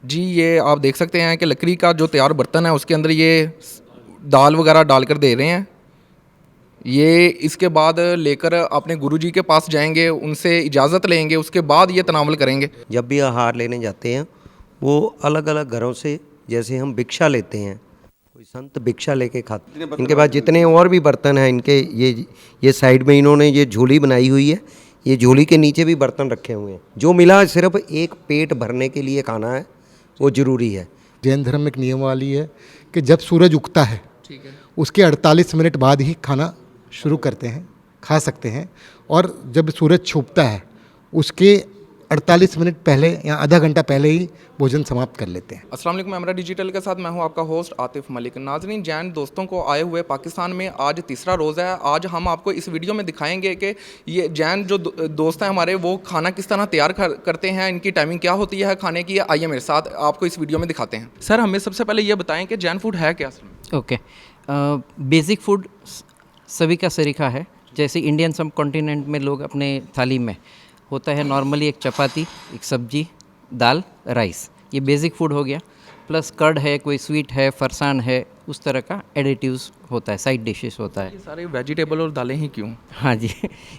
जी, ये आप देख सकते हैं कि लकड़ी का जो तैयार बर्तन है उसके अंदर ये दाल वगैरह डालकर दे रहे हैं। ये इसके बाद लेकर अपने गुरुजी के पास जाएंगे, उनसे इजाज़त लेंगे, उसके बाद ये तनावल करेंगे। जब भी आहार लेने जाते हैं वो अलग अलग घरों से, जैसे हम भिक्षा लेते हैं, कोई संत भिक्षा लेके खाते, इनके पास जितने और भी बर्तन हैं इनके, ये साइड में इन्होंने ये झोली बनाई हुई है, ये झोली के नीचे भी बर्तन रखे हुए हैं। जो मिला सिर्फ एक पेट भरने के लिए खाना है, वो ज़रूरी है। जैन धर्म में एक नियमावली है कि जब सूरज उगता है ठीक है। उसके 48 मिनट बाद ही खाना शुरू करते हैं, खा सकते हैं, और जब सूरज छुपता है उसके 48 मिनट पहले या आधा घंटा पहले ही भोजन समाप्त कर लेते हैं। अस्सलाम वालेकुम, एमरा डिजिटल के साथ मैं हूं आपका होस्ट आतिफ मलिक। नाज़रीन, जैन दोस्तों को आए हुए पाकिस्तान में आज तीसरा रोज़ा है। आज हम आपको इस वीडियो में दिखाएंगे कि ये जैन जो दोस्त हैं हमारे, वो खाना किस तरह तैयार करते हैं, इनकी टाइमिंग क्या होती है खाने की। आइए मेरे साथ आपको इस वीडियो में दिखाते हैं। सर, हमें सबसे पहले ये बताएं कि जैन फूड है क्या असल में? ओके, बेसिक फूड सभी का सरीखा है। जैसे इंडियन सब कॉन्टिनेंट में लोग अपने थाली में होता है नॉर्मली एक चपाती, एक सब्जी, दाल, राइस, ये बेसिक फूड हो गया। प्लस कर्ड है, कोई स्वीट है, फरसान है, उस तरह का एडिटिव्स होता है, साइड डिशेस होता है। ये सारे वेजिटेबल और दालें ही क्यों? हाँ जी,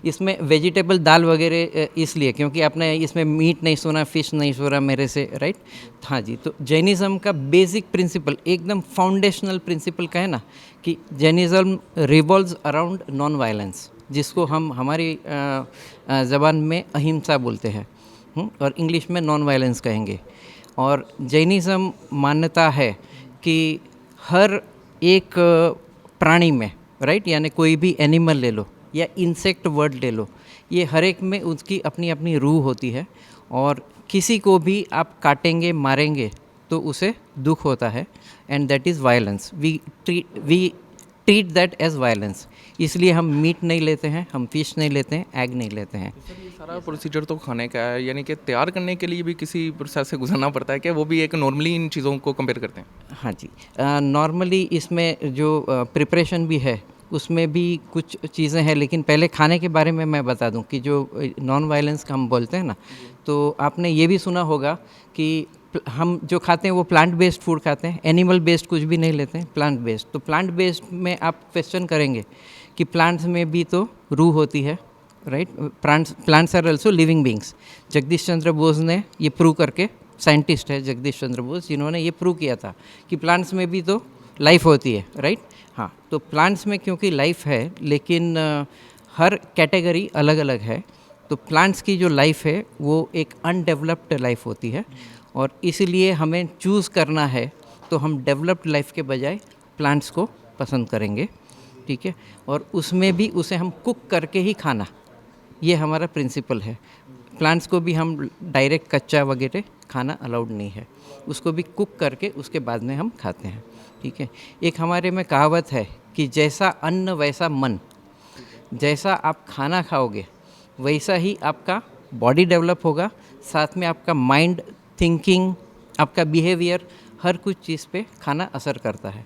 इसमें वेजिटेबल दाल वगैरह इसलिए क्योंकि आपने इसमें मीट नहीं सुना, फ़िश नहीं सुना मेरे से, राइट? हाँ जी, तो जैनिज़्म का बेसिक प्रिंसिपल, एकदम फाउंडेशनल प्रिंसिपल का है ना, कि Jainism revolves around non violence, जिसको हम हमारी ज़बान में अहिंसा बोलते हैं, और इंग्लिश में नॉन वायलेंस कहेंगे। और जैनिज़्म मान्यता है कि हर एक प्राणी में, राइट, यानी कोई भी एनिमल ले लो या इंसेक्ट वर्ड ले लो, ये हर एक में उसकी अपनी अपनी रूह होती है, और किसी को भी आप काटेंगे, मारेंगे तो उसे दुख होता है, and that is violence. We treat that as violence. इसलिए हम मीट नहीं लेते हैं, हम फिश नहीं लेते हैं, एग नहीं लेते हैं। ये सारा प्रोसीजर तो खाने का है, यानी कि तैयार करने के लिए भी किसी प्रोसेस से गुजरना पड़ता है कि वो भी एक नॉर्मली इन चीज़ों को कंपेयर करते हैं? हाँ जी, नॉर्मली इसमें जो प्रिपरेशन भी है उसमें भी कुछ चीज़ें हैं, लेकिन पहले खाने के बारे में मैं बता दूं कि जो नॉन वायलेंस का हम बोलते हैं ना, तो आपने ये भी सुना होगा कि हम जो खाते हैं वो प्लांट बेस्ड फूड खाते हैं, एनिमल बेस्ड कुछ भी नहीं लेते हैं, प्लांट बेस्ड। तो प्लांट बेस्ड में आप क्वेश्चन करेंगे कि प्लांट्स में भी तो रूह होती है, right? Plants are also living beings. Jagdish Chandra Bose ने ये प्रूव करके, साइंटिस्ट है जगदीश चंद्र बोस, जिन्होंने ये प्रूव किया था कि प्लांट्स में भी तो लाइफ होती है, राइट? हाँ, तो प्लांट्स में क्योंकि लाइफ है, लेकिन हर कैटेगरी अलग अलग है, तो प्लांट्स की जो लाइफ है वो एक अनडेवलप्ड लाइफ होती है, और इसीलिए हमें चूज़ करना है तो हम डेवलप्ड लाइफ के बजाय प्लांट्स को पसंद करेंगे, ठीक है? और उसमें भी उसे हम कुक करके ही खाना, ये हमारा प्रिंसिपल है। प्लांट्स को भी हम डायरेक्ट कच्चा वगैरह खाना अलाउड नहीं है, उसको भी कुक करके उसके बाद में हम खाते हैं, ठीक है? एक हमारे में कहावत है कि जैसा अन्न वैसा मन। जैसा आप खाना खाओगे वैसा ही आपका बॉडी डेवलप होगा, साथ में आपका माइंड, थिंकिंग, आपका बिहेवियर, हर कुछ चीज़ पे खाना असर करता है।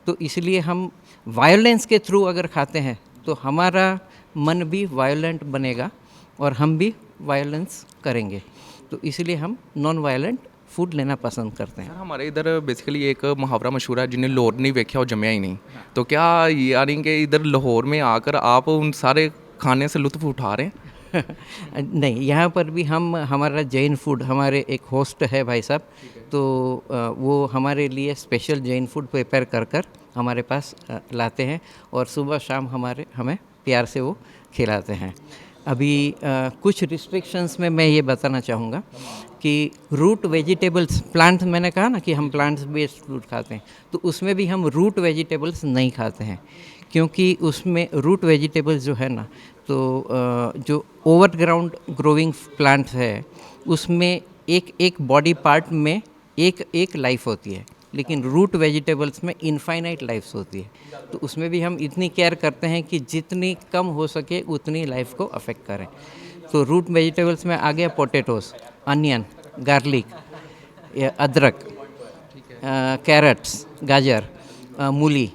तो इसलिए हम वायलेंस के थ्रू अगर खाते हैं तो हमारा मन भी वायलेंट बनेगा और हम भी वायलेंस करेंगे। तो इसलिए हम नॉन वायलेंट फूड लेना पसंद करते हैं। सर, हमारे इधर बेसिकली एक मुहावरा मशहूर है, जिन्हें लाहौर नहीं देखा वो जमया ही नहीं। तो क्या यानी कि इधर लाहौर में आकर आप उन सारे खाने से लुत्फ़ उठा रहे हैं? नहीं, यहाँ पर भी हम, हमारा जैन फूड, हमारे एक होस्ट है भाई साहब, तो वो हमारे लिए स्पेशल जैन फूड प्रिपेयर कर हमारे पास लाते हैं, और सुबह शाम हमें प्यार से वो खिलाते हैं। अभी कुछ रिस्ट्रिक्शंस में मैं ये बताना चाहूँगा कि रूट वेजिटेबल्स, प्लांट्स, मैंने कहा ना कि हम प्लांट्स बेस्ड फूड खाते हैं, तो उसमें भी हम रूट वेजिटेबल्स नहीं खाते हैं, क्योंकि उसमें रूट वेजिटेबल्स जो है ना, तो जो ओवरग्राउंड ग्रोइंग प्लांट्स है उसमें एक एक बॉडी पार्ट में एक एक लाइफ होती है, लेकिन रूट वेजिटेबल्स में इनफाइनाइट लाइफ्स होती है। तो उसमें भी हम इतनी केयर करते हैं कि जितनी कम हो सके उतनी लाइफ को अफेक्ट करें। तो रूट वेजिटेबल्स में आ गया पोटैटोस, अनियन, गार्लिक, अदरक, कैरेट्स, गाजर, मूली,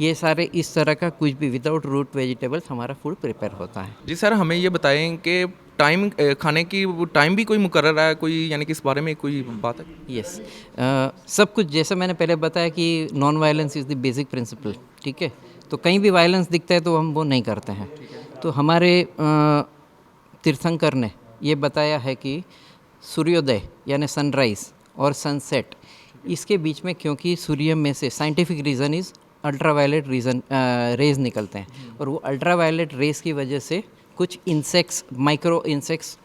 ये सारे इस तरह का कुछ भी विदाउट रूट वेजिटेबल्स हमारा फूड प्रिपेयर होता है। जी सर, हमें ये बताएं कि टाइम खाने की टाइम भी कोई मुकर्रर है कोई, यानी कि इस बारे में कोई बात है? यस, सब कुछ जैसा मैंने पहले बताया कि non violence is the basic principle, ठीक है। तो कहीं भी वायलेंस दिखता है तो हम वो नहीं करते हैं। तो हमारे तीर्थंकर ने ये बताया है कि सूर्योदय यानी सनराइज़ और सनसेट, इसके बीच में क्योंकि सूर्य में से scientific reason is ultraviolet rays निकलते हैं, और वो अल्ट्रावायलेट रेज की वजह से कुछ इंसेक्ट्स, माइक्रो इंसेक्ट्स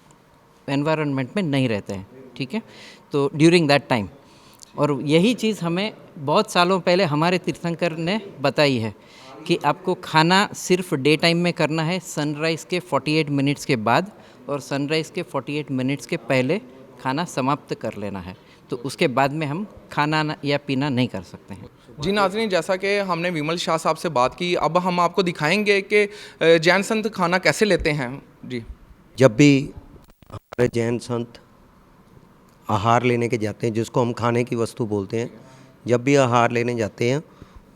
एनवायरनमेंट में नहीं रहते हैं, ठीक है। तो ड्यूरिंग दैट टाइम, और यही चीज़ हमें बहुत सालों पहले हमारे तीर्थंकर ने बताई है कि आपको खाना सिर्फ डे टाइम में करना है, सनराइज़ के 48 मिनट्स के बाद और सनराइज़ के 48 मिनट्स के पहले खाना समाप्त कर लेना है। तो उसके बाद में हम खाना या पीना नहीं कर सकते हैं। जी नाज़रीन, जैसा कि हमने विमल शाह साहब से बात की, अब हम आपको दिखाएंगे कि जैन संत खाना कैसे लेते हैं। जी, जब भी हमारे जैन संत आहार लेने के जाते हैं, जिसको हम खाने की वस्तु बोलते हैं, जब भी आहार लेने जाते हैं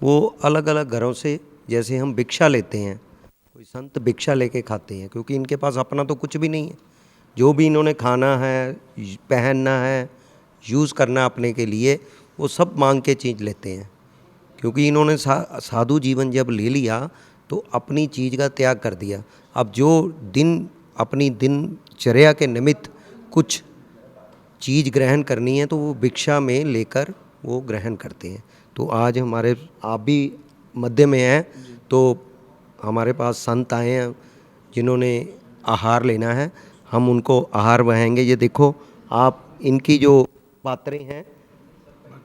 वो अलग अलग घरों से, जैसे हम भिक्षा लेते हैं, कोई संत भिक्षा लेके खाते हैं, क्योंकि इनके पास अपना तो कुछ भी नहीं है। जो भी इन्होंने खाना है, पहनना है, यूज़ करना अपने के लिए, वो सब मांग के चीज़ लेते हैं। क्योंकि इन्होंने साधु जीवन जब ले लिया तो अपनी चीज़ का त्याग कर दिया। अब जो अपनी दिनचर्या के निमित्त कुछ चीज़ ग्रहण करनी है तो वो भिक्षा में लेकर वो ग्रहण करते हैं। तो आज आप भी मध्य में हैं, तो हमारे पास संत आए हैं जिन्होंने आहार लेना है, हम उनको आहार बहाएंगे। ये देखो आप, इनकी जो पात्रें हैं,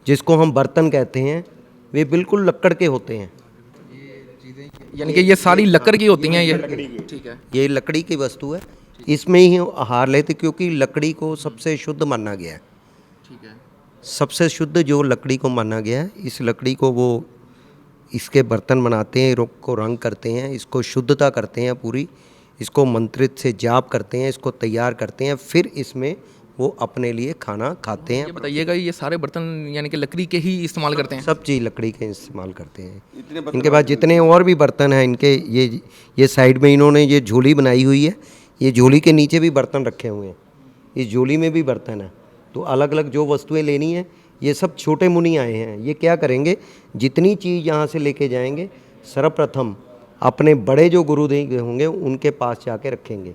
जिसको हम बर्तन कहते हैं, वे बिल्कुल लक्कड़ के होते हैं। यानी कि ये सारी लकड़ की होती हैं, ये ठीक है। ये लकड़ी की वस्तु है, इसमें ही आहार लेते, क्योंकि लकड़ी को सबसे शुद्ध माना गया है। ठीक है। सबसे शुद्ध जो लकड़ी को माना गया है, इस लकड़ी को वो इसके बर्तन बनाते हैं, को रंग करते हैं, इसको शुद्धता करते हैं पूरी, इसको मंत्रित से जाप करते हैं, इसको तैयार करते हैं, फिर इसमें वो अपने लिए खाना खाते हैं। ये बताइएगा, ये सारे बर्तन यानी कि लकड़ी के ही इस्तेमाल करते हैं? सब चीज़ लकड़ी के इस्तेमाल करते हैं। इनके पास जितने और भी बर्तन हैं, इनके ये साइड में इन्होंने ये झोली बनाई हुई है, ये झोली के नीचे भी बर्तन रखे हुए हैं, इस झोली में भी बर्तन है। तो अलग अलग जो वस्तुएं लेनी है, ये सब छोटे मुनि आए हैं। ये क्या करेंगे, जितनी चीज़ यहाँ से लेके जाएंगे, सर्वप्रथम अपने बड़े जो गुरुदेव होंगे उनके पास जाके रखेंगे।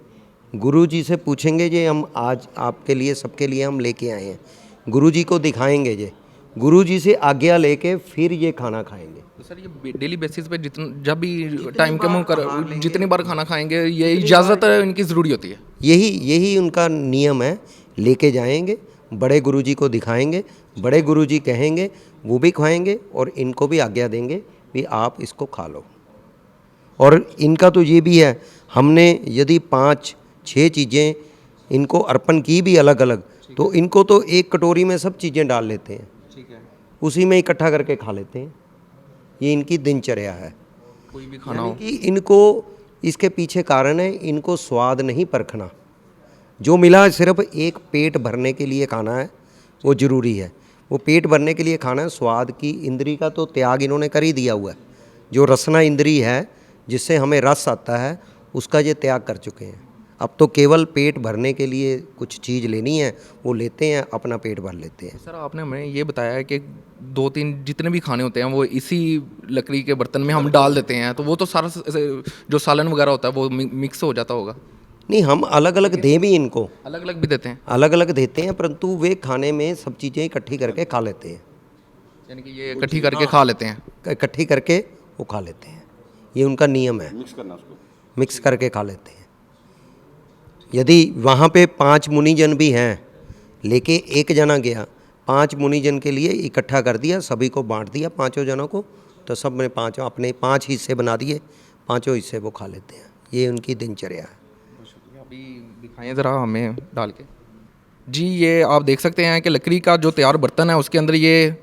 गुरुजी से पूछेंगे, ये हम आज आपके लिए, सबके लिए हम लेके आए हैं, गुरुजी को दिखाएंगे। ये गुरुजी से आज्ञा लेके फिर ये खाना खाएंगे। तो सर, ये डेली बेसिस पे जब भी टाइम के मुँह जितनी बार खाना खाएंगे, ये इजाज़त इनकी ज़रूरी होती है? यही उनका नियम है। लेके जाएंगे, बड़े गुरुजी को दिखाएंगे, बड़े गुरुजी कहेंगे, वो भी खाएंगे और इनको भी आज्ञा देंगे कि आप इसको खा लो। और इनका तो ये भी है, हमने यदि 5-6 चीज़ें इनको अर्पण की भी अलग अलग, तो इनको तो एक कटोरी में सब चीज़ें डाल लेते हैं, ठीक है, उसी में इकट्ठा करके खा लेते हैं। ये इनकी दिनचर्या है। कोई भी खाना यानी हो। कि इनको, इसके पीछे कारण है, इनको स्वाद नहीं परखना। जो मिला सिर्फ एक पेट भरने के लिए खाना है, वो ज़रूरी है। वो पेट भरने के लिए खाना है, स्वाद की इंद्री का तो त्याग इन्होंने कर ही दिया हुआ है। जो रसना इंद्री है, जिससे हमें रस आता है, उसका ये त्याग कर चुके हैं। अब तो केवल पेट भरने के लिए कुछ चीज़ लेनी है, वो लेते हैं, अपना पेट भर लेते हैं। सर, आपने हमें ये बताया है कि 2-3 जितने भी खाने होते हैं वो इसी लकड़ी के बर्तन में हम डाल देते हैं, तो वो तो सारा जो सालन वगैरह होता है वो मिक्स हो जाता होगा? नहीं, हम अलग अलग दें भी इनको, अलग अलग भी देते हैं? अलग अलग देते हैं, परंतु वे खाने में सब चीज़ें इकट्ठी करके खा लेते हैं। यानी कि ये इकट्ठी करके खा लेते हैं? इकट्ठी करके वो खा लेते हैं, ये उनका नियम है। मिक्स करना उसको, मिक्स करके खा लेते हैं। यदि वहाँ पे 5 मुनिजन भी हैं, लेके एक जना गया, 5 मुनिजन के लिए इकट्ठा कर दिया, सभी को बांट दिया 5 जनों को, तो सब ने 5 अपने 5 हिस्से बना दिए, 5 हिस्से वो खा लेते हैं। ये उनकी दिनचर्या है। अभी दिखाएं ज़रा हमें डाल के। जी, ये आप देख सकते हैं कि लकड़ी का जो तैयार बर्तन है उसके अंदर ये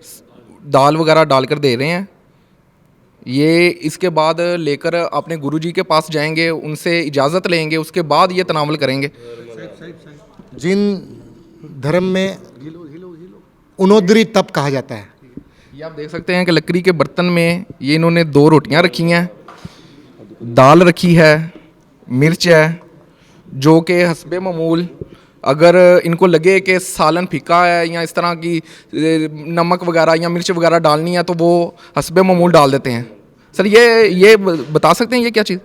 दाल वगैरह डालकर दे रहे हैं। ये इसके बाद लेकर अपने गुरुजी के पास जाएंगे, उनसे इजाज़त लेंगे, उसके बाद ये तनावल करेंगे। जिन धर्म में उनोदरी तप कहा जाता है, ये आप देख सकते हैं कि लकड़ी के बर्तन में ये इन्होंने 2 रोटियां रखी हैं, दाल रखी है, मिर्च है, जो कि हस्बे मामूल अगर इनको लगे कि सालन फीका है या इस तरह की नमक वगैरह या मिर्च वगैरह डालनी है तो वो हस्बे मामूल डाल देते हैं। सर ये बता सकते हैं ये क्या चीज़?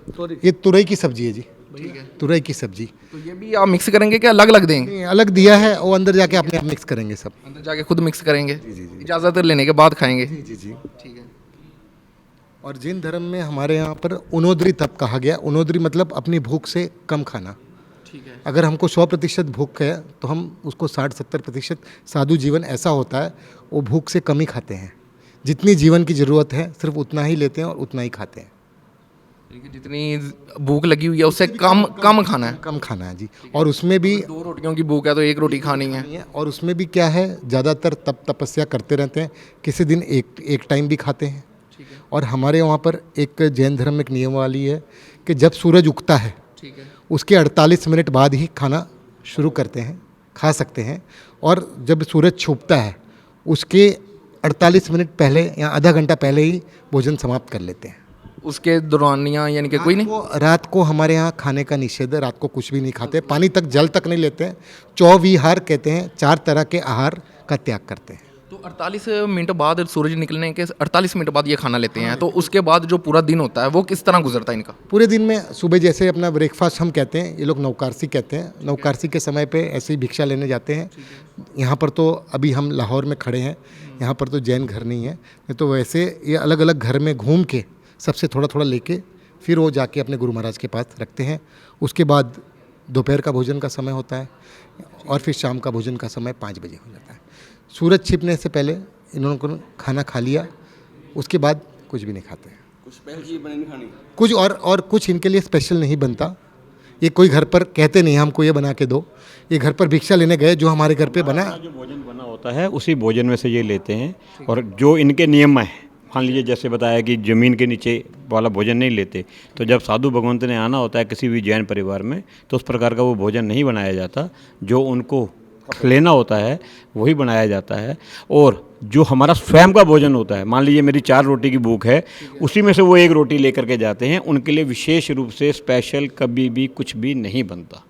ये तुरई की सब्जी है जी। ठीक है। तुरई की सब्जी तो ये भी आप मिक्स करेंगे कि अलग अलग देंगे? नहीं, अलग दिया है, वो अंदर जाके अपने आप मिक्स करेंगे सब। अंदर जाके खुद मिक्स करेंगे? इजाज़त लेने के बाद खाएंगे? जी जी जी। ठीक है। और जैन धर्म में हमारे यहाँ पर उनोदरी तब कहा गया। उनोदरी मतलब अपनी भूख से कम खाना। ठीक है। अगर हमको 100% भूख है तो हम उसको 60-70% साधु जीवन ऐसा होता है, वो भूख से कम ही खाते हैं। जितनी जीवन की ज़रूरत है सिर्फ उतना ही लेते हैं और उतना ही खाते हैं। जितनी भूख लगी हुई है उससे कम कम खाना है। कम खाना है जी। और उसमें भी 2 रोटियों की भूख है तो 1 रोटी खानी है। और उसमें भी क्या है, ज़्यादातर तपस्या करते रहते हैं। किसी दिन एक टाइम भी खाते हैं। और हमारे वहाँ पर एक जैन धर्म में एक नियमावली है कि जब सूरज उगता है ठीक है। उसके 48 मिनट बाद ही खाना शुरू करते हैं, खा सकते हैं। और जब सूरज छुपता है उसके 48 मिनट पहले या आधा घंटा पहले ही भोजन समाप्त कर लेते हैं। उसके दौरान यानी कि कोई नहीं? रात को हमारे यहाँ खाने का निषेध है। रात को कुछ भी नहीं खाते, पानी तक, जल तक नहीं लेते हैं। 24 कहते हैं, 4 तरह के आहार का त्याग करते हैं। तो 48 मिनट बाद, सूरज निकलने के 48 मिनट बाद ये खाना लेते हैं, तो उसके बाद जो पूरा दिन होता है वो किस तरह गुजरता है इनका? पूरे दिन में सुबह जैसे अपना ब्रेकफास्ट हम कहते हैं, ये लोग नवकारसी कहते हैं। नवकारसी के समय पे ऐसे ही भिक्षा लेने जाते हैं। यहाँ पर तो अभी हम लाहौर में खड़े हैं, यहाँ पर तो जैन घर नहीं है, नहीं तो वैसे ये अलग अलग घर में घूम के सबसे थोड़ा थोड़ा लेके फिर वो जाके अपने गुरु महाराज के पास रखते हैं। उसके बाद दोपहर का भोजन का समय होता है और फिर शाम का भोजन का समय 5 बजे हो जाता है। सूरज छिपने से पहले इन्होंने खाना खा लिया, उसके बाद कुछ भी नहीं खाते। कुछ स्पेशल चीज़ बनी नहीं खानी? कुछ और कुछ इनके लिए स्पेशल नहीं बनता। ये कोई घर पर कहते नहीं हमको ये बना के दो। ये घर पर भिक्षा लेने गए, जो हमारे घर पे बना, जो भोजन बना होता है उसी भोजन में से ये लेते हैं। और जो इनके नियम है, मान लीजिए जैसे बताया कि ज़मीन के नीचे वाला भोजन नहीं लेते, तो जब साधु भगवंत ने आना होता है किसी भी जैन परिवार में तो उस प्रकार का वो भोजन नहीं बनाया जाता। जो उनको लेना होता है वही बनाया जाता है। और जो हमारा स्वयं का भोजन होता है, मान लीजिए मेरी 4 रोटी की भूख है, उसी में से वो 1 रोटी लेकर के जाते हैं। उनके लिए विशेष रूप से स्पेशल कभी भी कुछ भी नहीं बनता।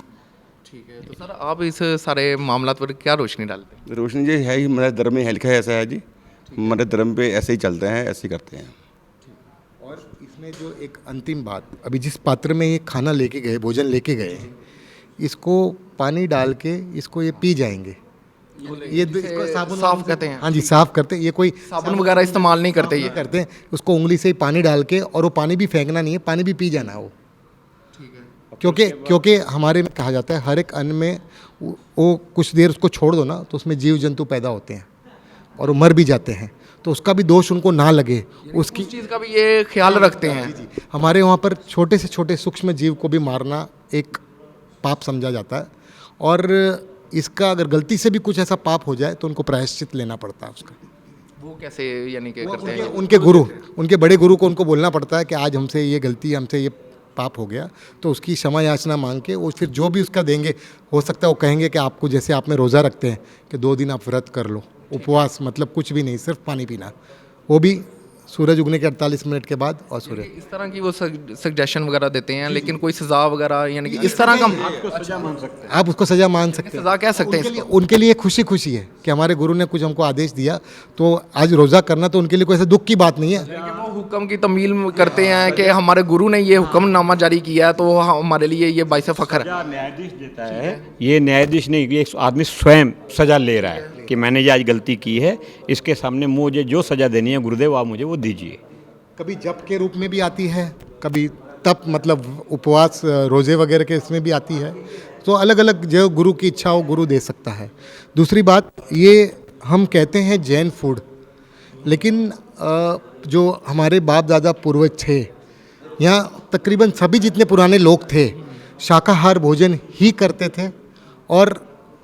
ठीक है। तो सर आप इस सारे मामला पर क्या रोशनी डालते हैं? रोशनी जी है ही, हमारे धर्म में लिखा है ऐसा है जी। हमारे धर्म पे ऐसे ही चलते हैं, ऐसे ही करते हैं। और इसमें जो एक अंतिम बात, अभी जिस पात्र में ये खाना लेके गए, भोजन लेके गए हैं, इसको पानी डाल के इसको ये पी जाएंगे। ये इसको साफ कहते हैं? हाँ जी, साफ करते हैं। ये कोई साबुन वगैरह इस्तेमाल नहीं करते ये? करते हैं। उसको उंगली से ही पानी डाल के, और वो पानी भी फेंकना नहीं है, पानी भी पी जाना है वो। क्योंकि हमारे में कहा जाता है हर एक अन्न में वो कुछ देर उसको छोड़ दो ना तो उसमें जीव जंतु पैदा होते हैं और वो मर भी जाते हैं, तो उसका भी दोष उनको ना लगे, उसकी चीज़ का भी ये ख्याल रखते हैं। जी। हमारे वहाँ पर छोटे से छोटे सूक्ष्म जीव को भी मारना एक पाप समझा जाता है। और इसका अगर गलती से भी कुछ ऐसा पाप हो जाए तो उनको प्रायश्चित लेना पड़ता है उसका। वो कैसे यानी कि करते हैं? उनके बड़े गुरु को उनको बोलना पड़ता है कि आज हमसे ये गलती, हमसे ये पाप हो गया, तो उसकी क्षमा याचना मांग के वो फिर जो भी उसका देंगे, हो सकता है वो कहेंगे कि आपको, जैसे आप में रोज़ा रखते हैं कि 2 दिन आप व्रत कर लो, उपवास मतलब कुछ भी नहीं, सिर्फ पानी पीना, वो भी सूरज उगने के 48 मिनट के बाद। और सूरज इस तरह की वो सजेशन वगैरह देते हैं, लेकिन कोई सज़ा वगैरह यानी कि इस तरह का आप उसको सज़ा मान सकते हैं, सज़ा कह सकते हैं इसको? उनके लिए खुशी खुशी है कि हमारे गुरु ने कुछ हमको आदेश दिया, तो आज रोज़ा करना तो उनके लिए कोई ऐसा दुख की बात नहीं है। वो हुक्म की तमील करते हैं कि हमारे गुरु ने ये हुक्मनामा जारी किया है, तो हमारे लिए ये बाइस फ़ख्र है। न्यायाधीश देता है, ये न्यायाधीश नहीं, ये आदमी स्वयं सज़ा ले रहा है कि मैंने ये आज गलती की है, इसके सामने मुझे जो सज़ा देनी है गुरुदेव आप मुझे वो दीजिए। कभी जप के रूप में भी आती है, कभी तप मतलब उपवास रोज़े वगैरह के इसमें भी आती है। तो अलग अलग जो गुरु की इच्छा हो गुरु दे सकता है। दूसरी बात, ये हम कहते हैं जैन फूड, लेकिन जो हमारे बाप दादा पूर्वज थे, यहाँ तकरीबन सभी जितने पुराने लोग थे शाकाहार भोजन ही करते थे। और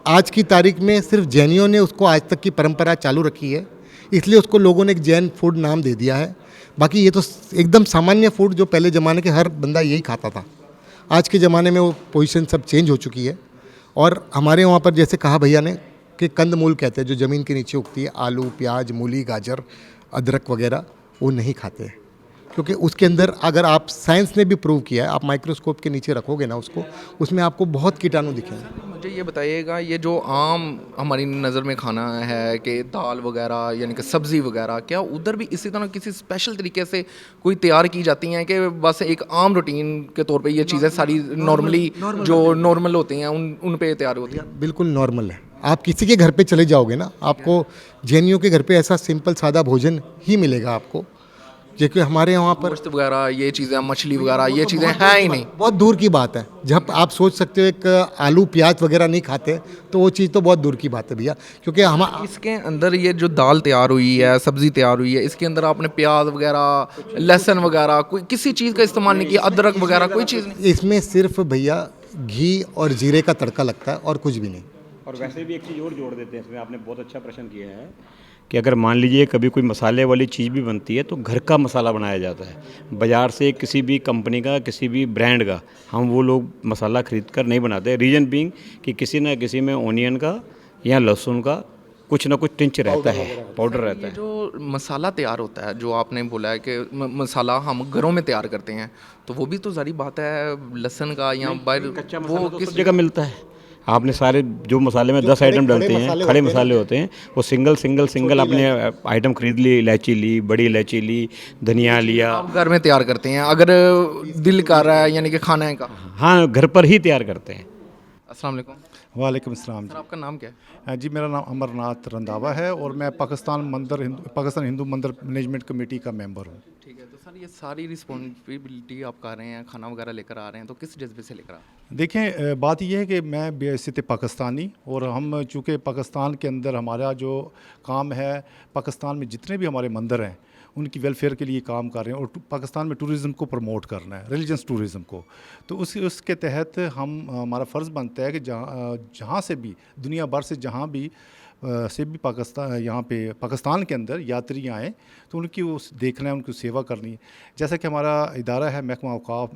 आज की तारीख में सिर्फ जैनियों ने उसको आज तक की परंपरा चालू रखी है, इसलिए उसको लोगों ने एक जैन फूड नाम दे दिया है। बाकी ये तो एकदम सामान्य फूड जो पहले ज़माने के हर बंदा यही खाता था। आज के ज़माने में वो पोजीशन सब चेंज हो चुकी है। और हमारे वहाँ पर जैसे कहा भैया ने कि कंद मूल कहते हैं, जो ज़मीन के नीचे उगती है, आलू, प्याज, मूली, गाजर, अदरक वगैरह, वो नहीं खाते हैं। क्योंकि उसके अंदर अगर आप साइंस ने भी प्रूव किया है, आप माइक्रोस्कोप के नीचे रखोगे ना उसको, उसमें आपको बहुत कीटाणु दिखेंगे। मुझे ये बताइएगा, ये जो आम हमारी नज़र में खाना है कि दाल वगैरह यानी कि सब्ज़ी वगैरह, क्या उधर भी इसी तरह किसी स्पेशल तरीके से कोई तैयार की जाती हैं कि बस एक आम रूटीन के तौर पे ये चीज़ें सारी नॉर्मली जो नॉर्मल होती हैं उन पे तैयार होती हैं? बिल्कुल नॉर्मल है। आप किसी के घर पे चले जाओगे ना, आपको जैनियों के घर पे ऐसा सिंपल सादा भोजन ही मिलेगा आपको, क्योंकि हमारे यहाँ पर गोश्त वगैरह, ये चीज़ें, मछली वगैरह, ये चीज़ें हैं ही नहीं। बहुत दूर की बात है। जब आप सोच सकते हो एक आलू प्याज वगैरह नहीं खाते, तो वो चीज़ तो बहुत दूर की बात है भैया, क्योंकि हम इसके अंदर ये जो दाल तैयार हुई है, सब्ज़ी तैयार हुई है, इसके अंदर आपने प्याज वगैरह, लहसुन वगैरह, कोई किसी चीज़ का इस्तेमाल नहीं किया, अदरक वगैरह कोई चीज़ नहीं? इसमें सिर्फ भैया घी और जीरे का तड़का लगता है और कुछ भी नहीं। और वैसे भी एक चीज़ और जोड़ देते हैं इसमें, आपने बहुत अच्छा प्रश्न किया है कि अगर मान लीजिए कभी कोई मसाले वाली चीज़ भी बनती है तो घर का मसाला बनाया जाता है। बाज़ार से किसी भी कंपनी का, किसी भी ब्रांड का हम वो लोग मसाला खरीद कर नहीं बनाते। रीज़न बीइंग कि किसी ना किसी में ओनियन का या लहसुन का कुछ ना कुछ टिंच रहता है, पाउडर रहता है। जो मसाला तैयार होता है, जो आपने बोला है कि मसाला हम घरों में तैयार करते हैं, तो वो भी तो सारी बात है लहसुन का या बाहर कच्चा मसाला तो किस जगह मिलता है? आपने सारे जो मसाले में 10 आइटम डलते हैं, खड़े मसाले होते हैं, वो सिंगल अपने आइटम खरीद ली, इलायची ली, बड़ी इलायची ली, धनिया लिया। आप घर में तैयार करते हैं अगर दिल कर रहा है यानी कि खाना है का? हाँ, घर पर ही तैयार करते हैं। अस्सलाम वालेकुम वालेकुम अस्सलाम सर, आपका नाम क्या है? जी। मेरा नाम अमरनाथ रंधावा है और मैं पाकिस्तान हिंदू मंदिर मैनेजमेंट कमेटी का मेंबर हूँ। ठीक है, तो सर ये सारी रिस्पॉन्सिबिलिटी आप कर रहे हैं, खाना वगैरह लेकर आ रहे हैं, तो किस जज्बे से लेकर आ रहे हैं? देखें, बात यह है कि मैं बेहसियत पाकिस्तानी, और हम चूँकि पाकिस्तान के अंदर हमारा जो काम है, पाकिस्तान में जितने भी हमारे मंदिर हैं उनकी वेलफेयर के लिए काम कर रहे हैं, और पाकिस्तान में टूरिज़्म को प्रमोट करना है, रिलीजियस टूरिज़्म को। तो उसके तहत हमारा फ़र्ज़ बनता है कि जहाँ से भी दुनिया भर से जहाँ भी से भी यहाँ पे पाकिस्तान के अंदर यात्री आएँ तो उनकी उस देखना है, उनकी सेवा करनी है। जैसा कि हमारा इदारा है महकमा औक़ाफ़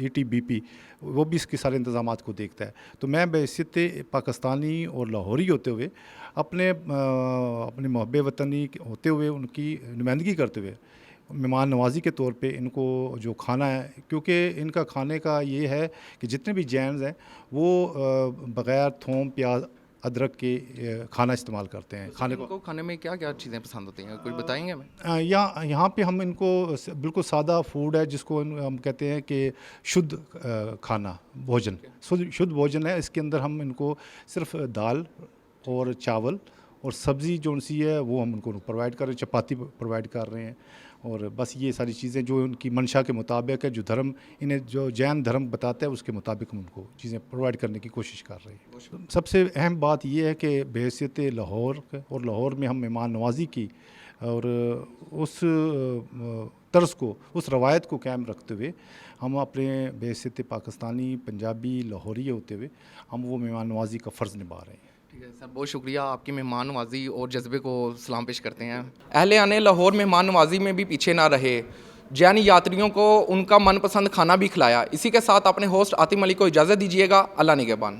ATBP, वो भी इसके सारे इंतज़ामात को देखता है। तो मैं बहैसियत पाकिस्तानी और लाहौरी होते हुए अपने मुहब्बे वतनी होते हुए उनकी नुमाइंदगी करते हुए मेहमान नवाज़ी के तौर पे इनको जो खाना है, क्योंकि इनका खाने का ये है कि जितने भी जैन्स हैं वो बग़ैर थूम प्याज अदरक के खाना इस्तेमाल करते हैं। खाने में क्या क्या चीज़ें पसंद होती हैं, कुछ बताएंगे हमें? यहाँ पे हम इनको बिल्कुल सादा फूड है, जिसको हम कहते हैं कि शुद्ध खाना भोजन, शुद्ध भोजन है। इसके अंदर हम इनको सिर्फ दाल और चावल और सब्ज़ी जो सी है वो हम उनको प्रोवाइड कर रहे हैं, चपाती प्रोवाइड कर रहे हैं, और बस ये सारी चीज़ें जो उनकी मंशा के मुताबिक है, जो धर्म इन्हें जो जैन धर्म बताता है उसके मुताबिक हम उनको चीज़ें प्रोवाइड करने की कोशिश कर रहे हैं। सबसे अहम बात ये है कि बहैसियत लाहौर में हम मेहमान नवाज़ी की और उस तर्ज़ को, उस रवायत को कायम रखते हुए हम अपने बहैसियत पाकिस्तानी, पंजाबी, लाहौरी होते हुए हम वो मेहमान नवाज़ी का फ़र्ज़ निभा रहे हैं। ठीक है सर, बहुत शुक्रिया, आपकी मेहमान नवाज़ी और जज्बे को सलाम पेश करते हैं। अहले आने लाहौर मेहमान नवाज़ी में भी पीछे ना रहे, जैन यात्रियों को उनका मनपसंद खाना भी खिलाया। इसी के साथ अपने होस्ट आतिफ मलिक को इजाज़त दीजिएगा। अल्लाह निगहबान।